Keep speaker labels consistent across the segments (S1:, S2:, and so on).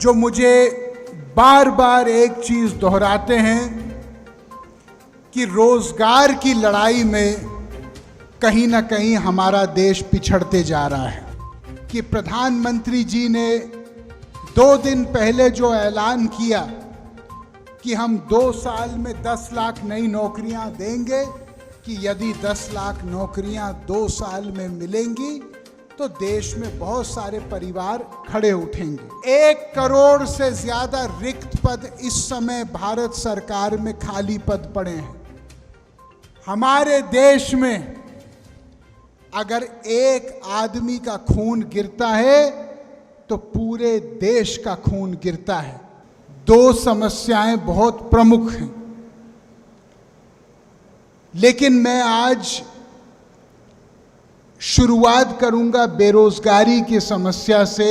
S1: जो मुझे बार बार एक चीज दोहराते हैं कि रोजगार की लड़ाई में कहीं ना कहीं हमारा देश पिछड़ते जा रहा है। कि प्रधानमंत्री जी ने 2 दिन पहले जो ऐलान किया कि हम 2 साल में 10 लाख नई नौकरियां देंगे, कि यदि 10 लाख नौकरियां 2 साल में मिलेंगी तो देश में बहुत सारे परिवार खड़े उठेंगे। 1 करोड़ से ज्यादा रिक्त पद इस समय भारत सरकार में खाली पद पड़े हैं। हमारे देश में अगर एक आदमी का खून गिरता है तो पूरे देश का खून गिरता है। 2 समस्याएं बहुत प्रमुख हैं, लेकिन मैं आज शुरुआत करूंगा बेरोजगारी की समस्या से,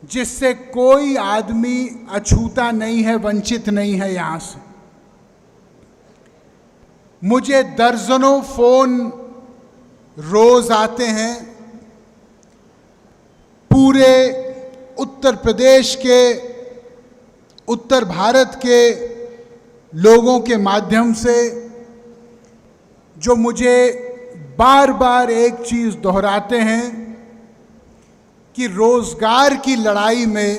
S1: जिससे कोई आदमी अछूता नहीं है, वंचित नहीं है। यहां से मुझे दर्जनों फोन रोज आते हैं पूरे उत्तर प्रदेश के, उत्तर भारत के लोगों के माध्यम से, जो मुझे बार बार एक चीज दोहराते हैं कि रोजगार की लड़ाई में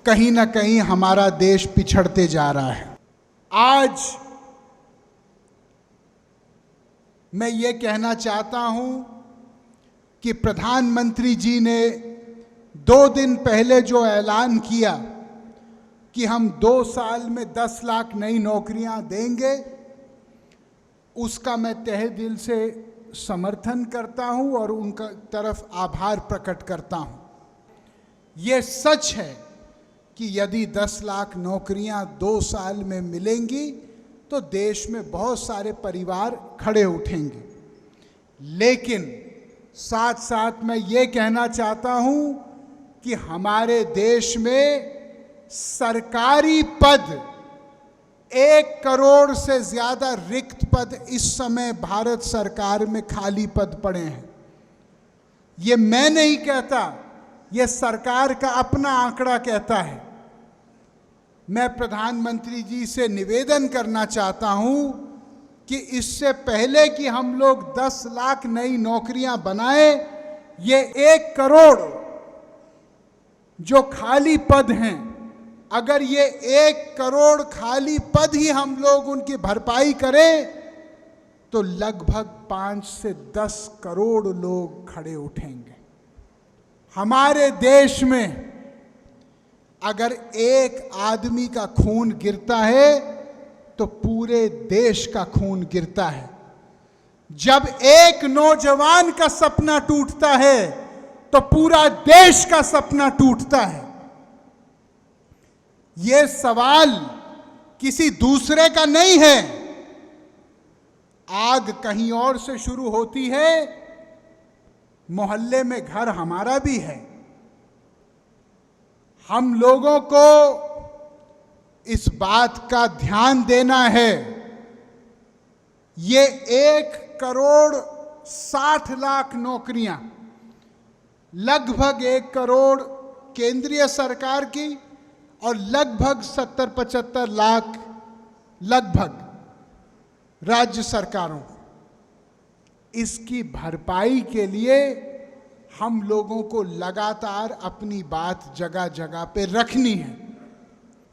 S1: कहीं ना कहीं हमारा देश पिछड़ते जा रहा है। आज मैं ये कहना चाहता हूं कि प्रधानमंत्री जी ने 2 दिन पहले जो ऐलान किया कि हम 2 साल में 10 लाख नई नौकरियां देंगे, उसका मैं तहे दिल से समर्थन करता हूं और उनका तरफ आभार प्रकट करता हूं। यह सच है कि यदि 10 लाख नौकरियां 2 साल में मिलेंगी तो देश में बहुत सारे परिवार खड़े उठेंगे। लेकिन साथ साथ मैं ये कहना चाहता हूं कि हमारे देश में सरकारी पद 1 करोड़ से ज्यादा रिक्त पद इस समय भारत सरकार में खाली पद पड़े हैं। ये मैं नहीं कहता, ये सरकार का अपना आंकड़ा कहता है। मैं प्रधानमंत्री जी से निवेदन करना चाहता हूं कि इससे पहले कि हम लोग 10 लाख नई नौकरियां बनाएं, ये 1 करोड़ जो खाली पद हैं, अगर ये 1 करोड़ खाली पद ही हम लोग उनकी भरपाई करें तो लगभग 5 से 10 करोड़ लोग खड़े उठेंगे। हमारे देश में अगर एक आदमी का खून गिरता है तो पूरे देश का खून गिरता है। जब एक नौजवान का सपना टूटता है तो पूरा देश का सपना टूटता है। यह सवाल किसी दूसरे का नहीं है। आग कहीं और से शुरू होती है, मोहल्ले में घर हमारा भी है। हम लोगों को इस बात का ध्यान देना है। ये 1 करोड़ 60 लाख नौकरियां, लगभग 1 करोड़ केंद्रीय सरकार की और लगभग 70-75 लाख लगभग राज्य सरकारों, इसकी भरपाई के लिए हम लोगों को लगातार अपनी बात जगह जगह पे रखनी है।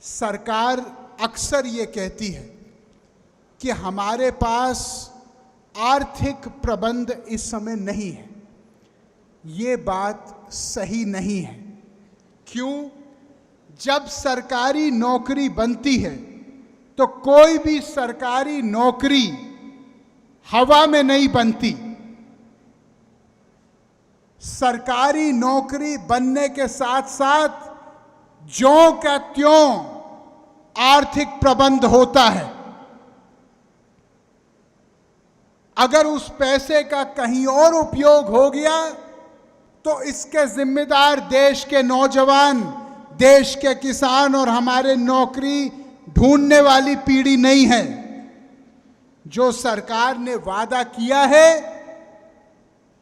S1: सरकार अक्सर ये कहती है कि हमारे पास आर्थिक प्रबंध इस समय नहीं है। ये बात सही नहीं है। क्यों? जब सरकारी नौकरी बनती है तो कोई भी सरकारी नौकरी हवा में नहीं बनती। सरकारी नौकरी बनने के साथ साथ ज्यों का त्यों आर्थिक प्रबंध होता है। अगर उस पैसे का कहीं और उपयोग हो गया तो इसके जिम्मेदार देश के नौजवान, देश के किसान और हमारे नौकरी ढूंढने वाली पीढ़ी नहीं है। जो सरकार ने वादा किया है,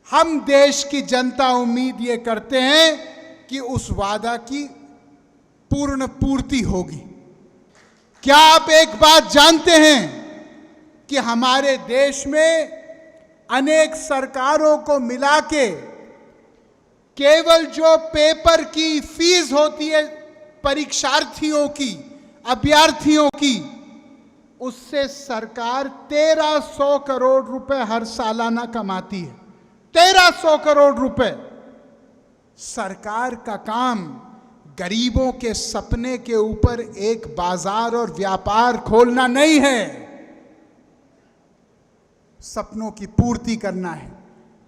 S1: हम देश की जनता उम्मीद ये करते हैं कि उस वादा की पूर्ण पूर्ति होगी। क्या आप एक बात जानते हैं कि हमारे देश में अनेक सरकारों को मिला के केवल जो पेपर की फीस होती है परीक्षार्थियों की, अभ्यर्थियों की, उससे सरकार 1300 करोड़ रुपए हर सालाना कमाती है। 1300 करोड़ रुपए। सरकार का काम गरीबों के सपने के ऊपर एक बाजार और व्यापार खोलना नहीं है, सपनों की पूर्ति करना है।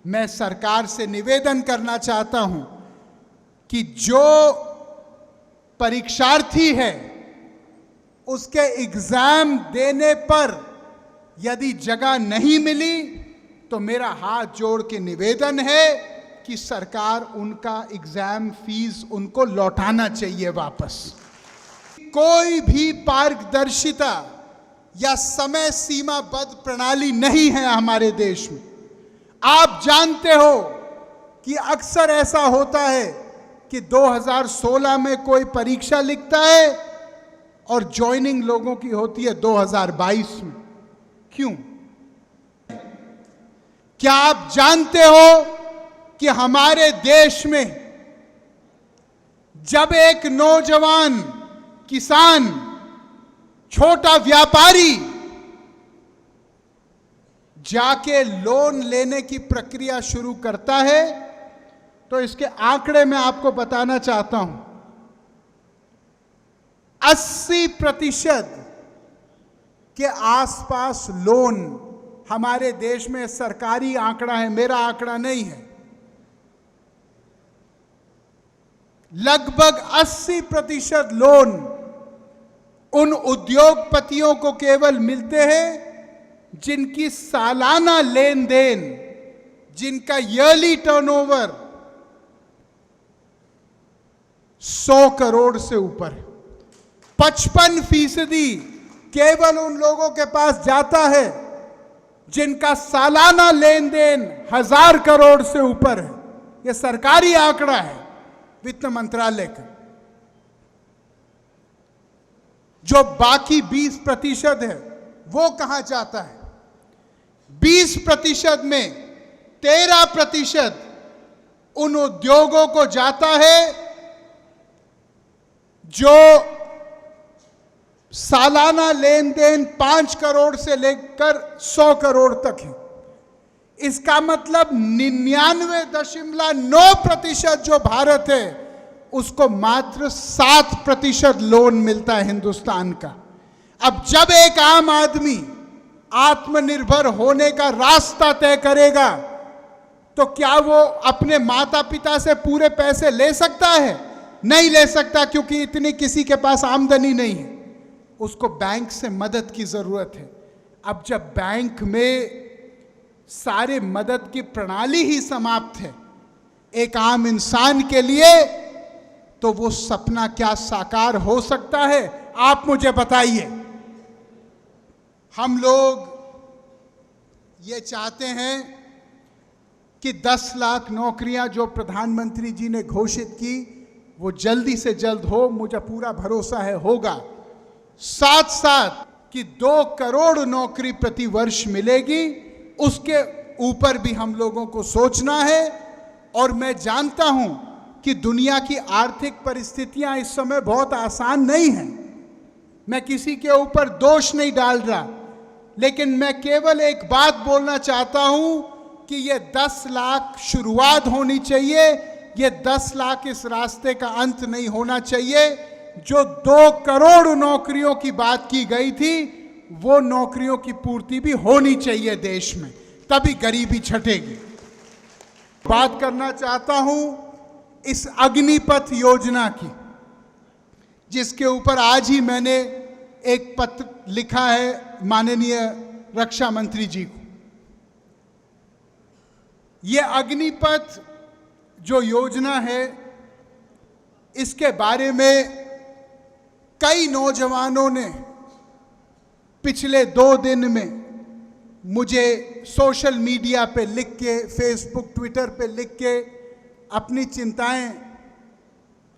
S1: मैं सरकार से निवेदन करना चाहता हूं कि जो परीक्षार्थी है उसके एग्जाम देने पर यदि जगह नहीं मिली तो मेरा हाथ जोड़ के निवेदन है कि सरकार उनका एग्जाम फीस उनको लौटाना चाहिए वापस। कोई भी पारदर्शिता या समय सीमाबद्ध प्रणाली नहीं है हमारे देश में। आप जानते हो कि अक्सर ऐसा होता है कि 2016 में कोई परीक्षा लिखता है और ज्वाइनिंग लोगों की होती है 2022 में। क्यों? क्या आप जानते हो कि हमारे देश में जब एक नौजवान किसान, छोटा व्यापारी जाके लोन लेने की प्रक्रिया शुरू करता है तो इसके आंकड़े मैं आपको बताना चाहता हूं। 80% के आसपास लोन हमारे देश में, सरकारी आंकड़ा है, मेरा आंकड़ा नहीं है, लगभग 80% लोन उन उद्योगपतियों को केवल मिलते हैं जिनकी सालाना लेन देन, जिनका ईयरली टर्नओवर 100 करोड़ से ऊपर है। 55% केवल उन लोगों के पास जाता है जिनका सालाना लेन देन 1000 करोड़ से ऊपर है। यह सरकारी आंकड़ा है वित्त मंत्रालय का। जो बाकी 20% है वो कहां जाता है? 20% में 13% उन उद्योगों को जाता है जो सालाना लेन देन 5 करोड़ से लेकर 100 करोड़ तक है। इसका मतलब 99.9% जो भारत है उसको मात्र 7% लोन मिलता है हिंदुस्तान का। अब जब एक आम आदमी आत्मनिर्भर होने का रास्ता तय करेगा तो क्या वो अपने माता पिता से पूरे पैसे ले सकता है? नहीं ले सकता, क्योंकि इतनी किसी के पास आमदनी नहीं है। उसको बैंक से मदद की जरूरत है। अब जब बैंक में सारे मदद की प्रणाली ही समाप्त है एक आम इंसान के लिए, तो वो सपना क्या साकार हो सकता है? आप मुझे बताइए। हम लोग ये चाहते हैं कि 10 लाख नौकरियां जो प्रधानमंत्री जी ने घोषित की वो जल्दी से जल्द हो। मुझे पूरा भरोसा है होगा। साथ साथ कि 2 करोड़ नौकरी प्रति वर्ष मिलेगी, उसके ऊपर भी हम लोगों को सोचना है। और मैं जानता हूं कि दुनिया की आर्थिक परिस्थितियां इस समय बहुत आसान नहीं हैं। मैं किसी के ऊपर दोष नहीं डाल रहा, लेकिन मैं केवल एक बात बोलना चाहता हूं कि ये 10 लाख शुरुआत होनी चाहिए। ये 10 लाख इस रास्ते का अंत नहीं होना चाहिए। जो 2 करोड़ नौकरियों की बात की गई थी वो नौकरियों की पूर्ति भी होनी चाहिए देश में, तभी गरीबी छटेगी। बात करना चाहता हूं इस अग्निपथ योजना की, जिसके ऊपर आज ही मैंने एक पत्र लिखा है माननीय रक्षा मंत्री जी को। यह अग्निपथ जो योजना है, इसके बारे में कई नौजवानों ने पिछले 2 दिन में मुझे सोशल मीडिया पे लिख के, फेसबुक, ट्विटर पे लिख के अपनी चिंताएं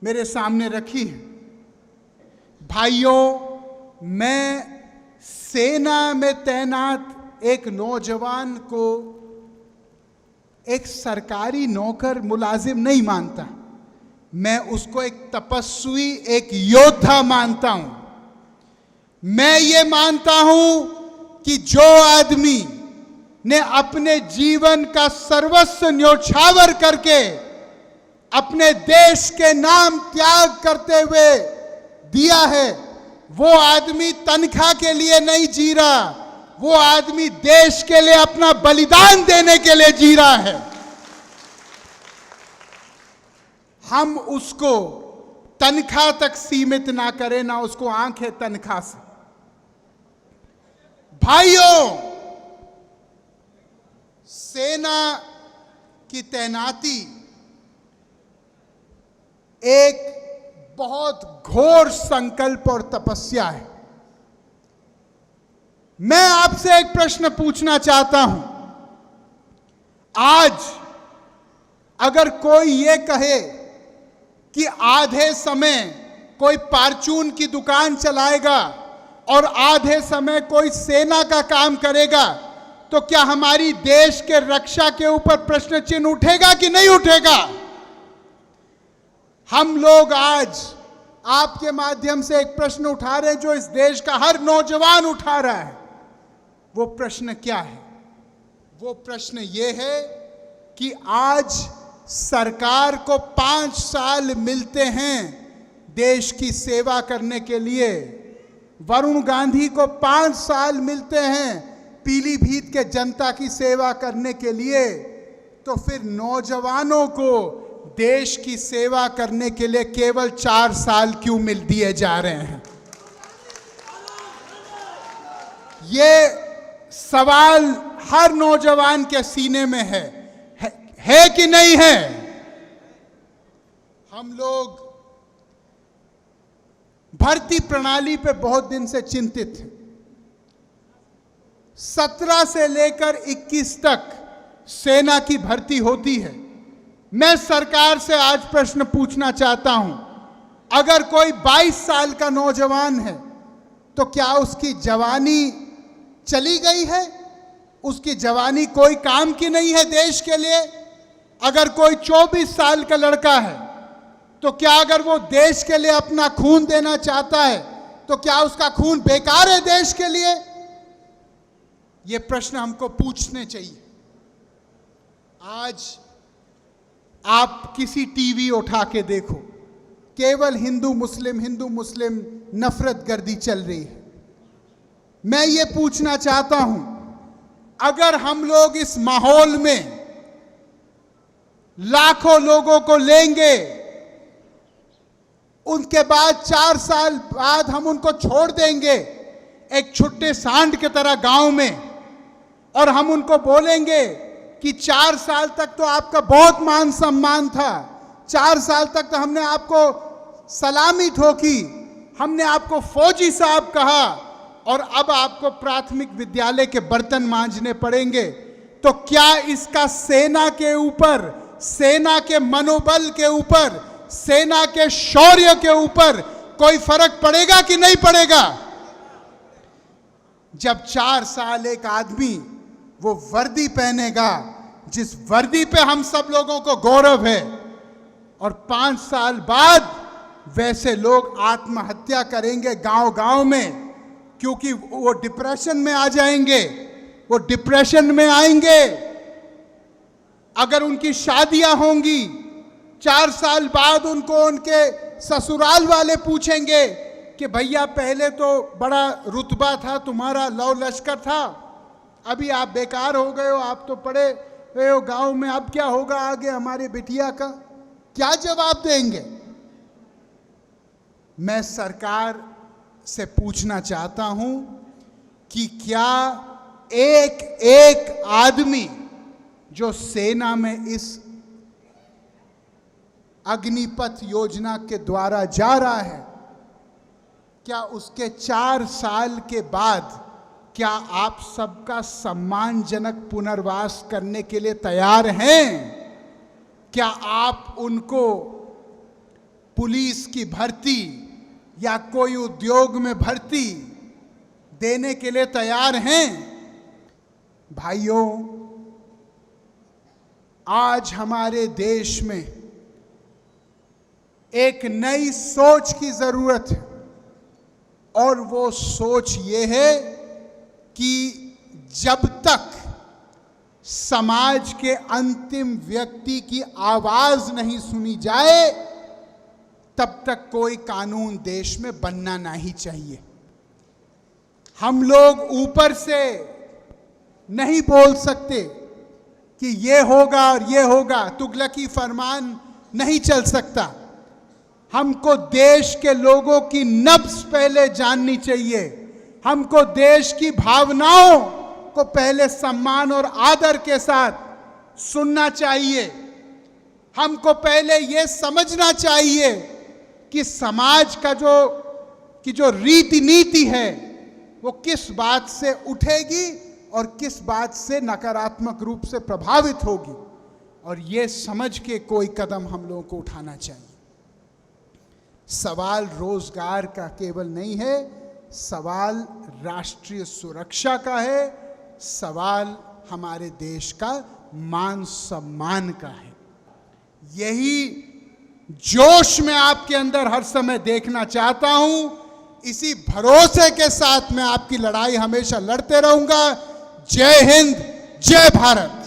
S1: मेरे सामने रखी हैं। भाइयों, मैं सेना में तैनात एक नौजवान को एक सरकारी नौकर मुलाजिम नहीं मानता। मैं उसको एक तपस्वी, एक योद्धा मानता हूं। मैं ये मानता हूं कि जो आदमी ने अपने जीवन का सर्वस्व न्योछावर करके अपने देश के नाम त्याग करते हुए दिया है, वो आदमी तनख्वाह के लिए नहीं जी रहा, वो आदमी देश के लिए अपना बलिदान देने के लिए जी रहा है। हम उसको तनख्वाह तक सीमित ना करें, ना उसको आंखें तनख्वाह से। भाइयों, सेना की तैनाती एक बहुत घोर संकल्प और तपस्या है। मैं आपसे एक प्रश्न पूछना चाहता हूं। आज अगर कोई ये कहे कि आधे समय कोई परचून की दुकान चलाएगा और आधे समय कोई सेना का काम करेगा, तो क्या हमारी देश के रक्षा के ऊपर प्रश्न चिन्ह उठेगा कि नहीं उठेगा? हम लोग आज आपके माध्यम से एक प्रश्न उठा रहे हैं जो इस देश का हर नौजवान उठा रहा है। वो प्रश्न क्या है? वो प्रश्न ये है कि आज सरकार को 5 साल मिलते हैं देश की सेवा करने के लिए। वरुण गांधी को 5 साल मिलते हैं पीलीभीत के जनता की सेवा करने के लिए। तो फिर नौजवानों को देश की सेवा करने के लिए केवल 4 साल क्यों मिल दिए जा रहे हैं? ये सवाल हर नौजवान के सीने में है कि नहीं है? हम लोग भर्ती प्रणाली पे बहुत दिन से चिंतित हैं। 17 से लेकर 21 तक सेना की भर्ती होती है। मैं सरकार से आज प्रश्न पूछना चाहता हूं, अगर कोई 22 साल का नौजवान है तो क्या उसकी जवानी चली गई है? उसकी जवानी कोई काम की नहीं है देश के लिए? अगर कोई 24 साल का लड़का है तो क्या अगर वो देश के लिए अपना खून देना चाहता है तो क्या उसका खून बेकार है देश के लिए? ये प्रश्न हमको पूछने चाहिए। आज आप किसी टीवी उठा के देखो, केवल हिंदू मुस्लिम नफरत गर्दी चल रही है। मैं ये पूछना चाहता हूं, अगर हम लोग इस माहौल में लाखों लोगों को लेंगे, उनके बाद 4 साल बाद हम उनको छोड़ देंगे एक छुट्टे सांड की तरह गांव में, और हम उनको बोलेंगे कि 4 साल तक तो आपका बहुत मान सम्मान था, 4 साल तक तो हमने आपको सलामी ठोकी, हमने आपको फौजी साहब कहा, और अब आपको प्राथमिक विद्यालय के बर्तन मांजने पड़ेंगे, तो क्या इसका सेना के ऊपर, सेना के मनोबल के ऊपर, सेना के शौर्य के ऊपर कोई फर्क पड़ेगा कि नहीं पड़ेगा? जब 4 साल एक आदमी वो वर्दी पहनेगा जिस वर्दी पे हम सब लोगों को गौरव है, और 5 साल बाद वैसे लोग आत्महत्या करेंगे गांव-गांव में, क्योंकि वो डिप्रेशन में आ जाएंगे, वो डिप्रेशन में आएंगे। अगर उनकी शादियां होंगी, 4 साल बाद उनको उनके ससुराल वाले पूछेंगे कि भैया पहले तो बड़ा रुतबा था तुम्हारा, लौ लश्कर था, अभी आप बेकार हो गए हो, आप तो पढ़े हुए हो गांव में, अब क्या होगा आगे हमारे बिटिया का? क्या जवाब देंगे? मैं सरकार से पूछना चाहता हूं कि क्या एक एक आदमी जो सेना में इस अग्निपथ योजना के द्वारा जा रहा है, क्या उसके 4 साल के बाद क्या आप सबका सम्मानजनक पुनर्वास करने के लिए तैयार हैं? क्या आप उनको पुलिस की भर्ती या कोई उद्योग में भर्ती देने के लिए तैयार हैं? भाइयों, आज हमारे देश में एक नई सोच की जरूरत है, और वो सोच ये है कि जब तक समाज के अंतिम व्यक्ति की आवाज नहीं सुनी जाए, तब तक कोई कानून देश में बनना नहीं चाहिए। हम लोग ऊपर से नहीं बोल सकते कि ये होगा और ये होगा, तुगलकी फरमान नहीं चल सकता। हमको देश के लोगों की नब्ज पहले जाननी चाहिए। हमको देश की भावनाओं को पहले सम्मान और आदर के साथ सुनना चाहिए। हमको पहले यह समझना चाहिए कि समाज का जो रीति नीति है वो किस बात से उठेगी और किस बात से नकारात्मक रूप से प्रभावित होगी, और ये समझ के कोई कदम हम लोगों को उठाना चाहिए। सवाल रोजगार का केवल नहीं है, सवाल राष्ट्रीय सुरक्षा का है, सवाल हमारे देश का मान सम्मान का है। यही जोश मैं आपके अंदर हर समय देखना चाहता हूं। इसी भरोसे के साथ मैं आपकी लड़ाई हमेशा लड़ते रहूंगा। जय हिंद, जय भारत।